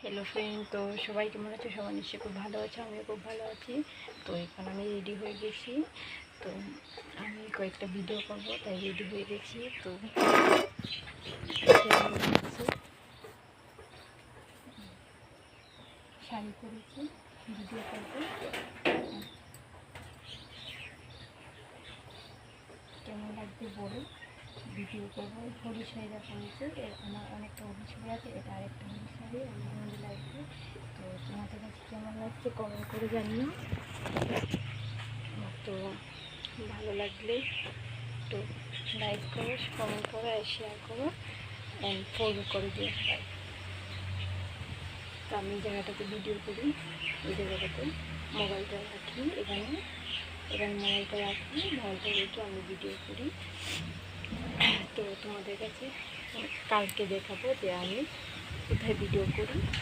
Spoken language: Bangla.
হ্যালো ফ্রেন্ড, তো সবাই কেমন আছে? সবাই নিশ্চয়ই খুব ভালো আছে, আমিও খুব ভালো আছি। তো এখন আমি রেডি হয়ে গেছি। তো আমি কয়েকটা ভিডিও করব, তাই রেডি হয়ে গেছি। তো শাড়ি পরেছি, ভিডিও করবো। কেমন লাগবে বলো, ভিডিও করবো। হলুদ শাড়িটা পরেছি, আমার অনেকটা হলুদ শাড়ি আছে, এটা আরেকটা হলুদ শাড়ি, আমার মেহেন্দি লাগবে। তো তোমাদের কাছে কেমন লাগছে কমেন্ট করে জানিও। তো ভালো লাগলে একটু লাইক করো, কমেন্ট করো, আর শেয়ার করো, অ্যান্ড ফলো করে দিও সবাই। তো আমি জায়গাটাতে ভিডিও করি, এই জায়গাটাতে মোবাইলটা রাখি, এখানে মোবাইলটা রাখি, মোবাইলটা রেখে আমি ভিডিও করি। তো তোমাদের কাছে কালকে দেখাবো যে আমি কোথায় ভিডিও করি।